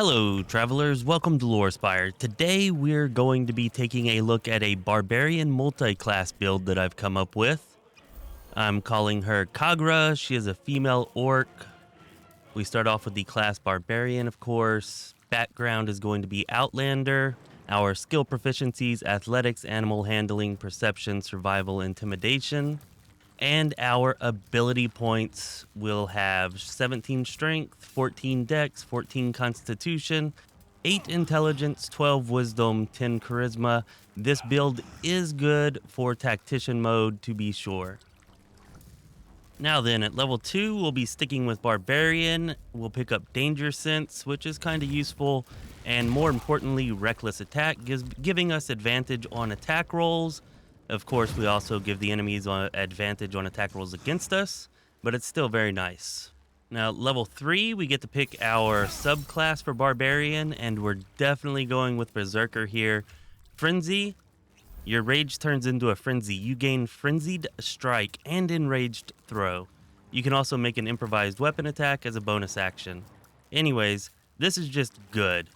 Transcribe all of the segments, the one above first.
Hello, travelers. Welcome to Lorespire. Today, we're going to be taking a look at a Barbarian multi-class build that I've come up with. I'm calling her Kagra. She is a female orc. We start off with the class Barbarian, of course. Background is going to be Outlander. Our skill proficiencies, Athletics, Animal Handling, Perception, Survival, Intimidation. And our ability points will have 17 Strength, 14 Dex, 14 Constitution, 8 Intelligence, 12 Wisdom, 10 Charisma. This build is good for Tactician mode, to be sure. Now then, at level 2, we'll be sticking with Barbarian. We'll pick up Danger Sense, which is kind of useful, and more importantly, Reckless Attack, giving us advantage on attack rolls. Of course, we also give the enemies advantage on attack rolls against us, but it's still very nice. Now, level 3, we get to pick our subclass for Barbarian, and we're definitely going with Berserker here. Frenzy. Your rage turns into a frenzy. You gain Frenzied Strike and Enraged Throw. You can also make an improvised weapon attack as a bonus action. Anyways, this is just good.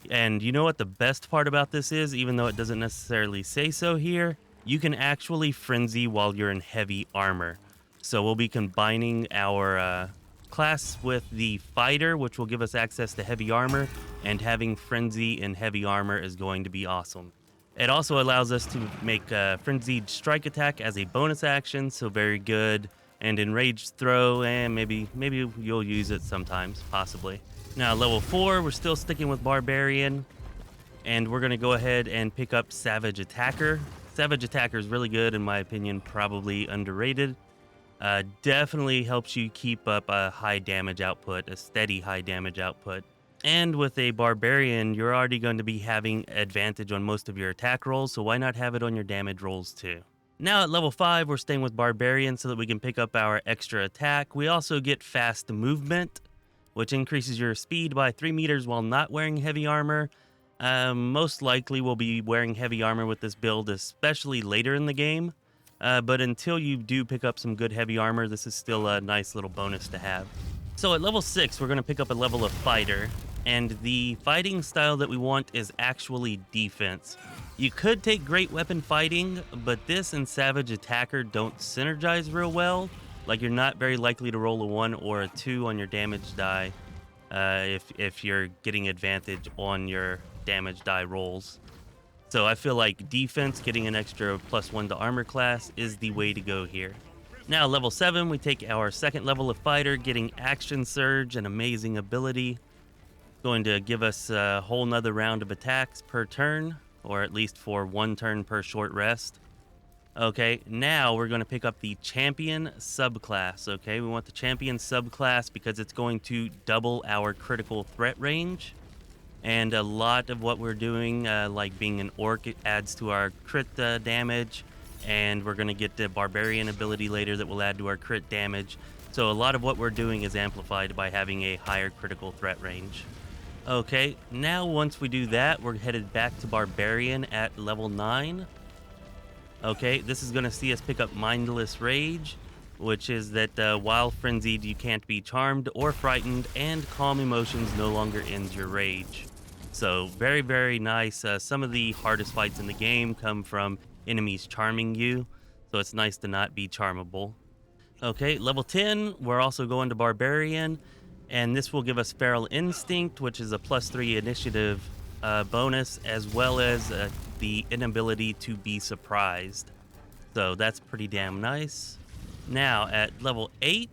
And you know what the best part about this is, even though it doesn't necessarily say so here? You can actually frenzy while you're in heavy armor. So we'll be combining our class with the fighter, which will give us access to heavy armor, and having frenzy in heavy armor is going to be awesome. It also allows us to make a frenzied strike attack as a bonus action, so very good. And enraged throw, and maybe you'll use it sometimes, possibly. Now level 4, we're still sticking with Barbarian, and we're gonna go ahead and pick up Savage Attacker. Savage Attacker is really good, in my opinion, probably underrated. Definitely helps you keep up a high damage output, a steady high damage output. And with a Barbarian, you're already going to be having advantage on most of your attack rolls, so why not have it on your damage rolls too? Now at level 5, we're staying with Barbarian so that we can pick up our extra attack. We also get fast movement, which increases your speed by 3 meters while not wearing heavy armor. Most likely we'll be wearing heavy armor with this build, especially later in the game. But until you do pick up some good heavy armor, this is still a nice little bonus to have. So at level 6, we're going to pick up a level of Fighter. And the fighting style that we want is actually defense. You could take Great Weapon Fighting, but this and Savage Attacker don't synergize real well. Like, you're not very likely to roll a 1 or a 2 on your damage die if you're getting advantage on your damage die rolls. So I feel like defense, getting an extra +1 to armor class, is the way to go here. Now level 7, we take our second level of Fighter, getting Action Surge, an amazing ability. Going to give us a whole nother round of attacks per turn, or at least for 1 turn per short rest. Okay, now we're going to pick up the Champion subclass. Okay, we want the Champion subclass because it's going to double our critical threat range. And a lot of what we're doing, like being an orc, it adds to our crit damage. And we're going to get the Barbarian ability later that will add to our crit damage. So a lot of what we're doing is amplified by having a higher critical threat range. Okay, now once we do that, we're headed back to Barbarian at level 9. Okay, this is going to see us pick up Mindless Rage, which is that while frenzied, you can't be charmed or frightened, and Calm Emotions no longer ends your rage. So very, very nice. Some of the hardest fights in the game come from enemies charming you, so it's nice to not be charmable. Okay, level 10, we're also going to Barbarian, and this will give us Feral Instinct, which is a +3 initiative bonus, as well as the inability to be surprised. So that's pretty damn nice. Now at level 8,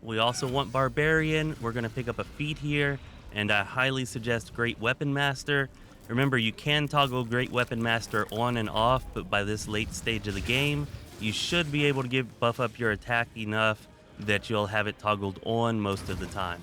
we also want Barbarian. We're going to pick up a feat here, and I highly suggest Great Weapon Master. Remember, you can toggle Great Weapon Master on and off, but by this late stage of the game, you should be able to buff up your attack enough that you'll have it toggled on most of the time.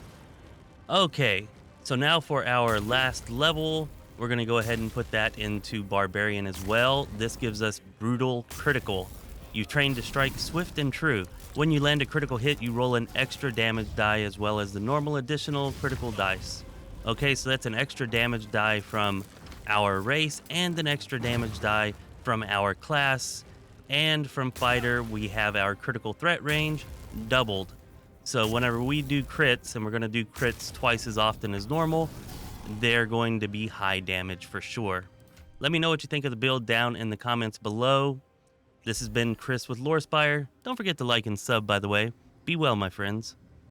Okay, so now for our last level, we're going to go ahead and put that into Barbarian as well. This gives us Brutal Critical. You train to strike swift and true. When you land a critical hit, you roll an extra damage die as well as the normal additional critical dice. Okay, so that's an extra damage die from our race and an extra damage die from our class. And from Fighter, we have our critical threat range doubled. So whenever we do crits, and we're going to do crits twice as often as normal, they're going to be high damage for sure. Let me know what you think of the build down in the comments below. This has been Chris with LoreSpire. Don't forget to like and sub, by the way. Be well, my friends.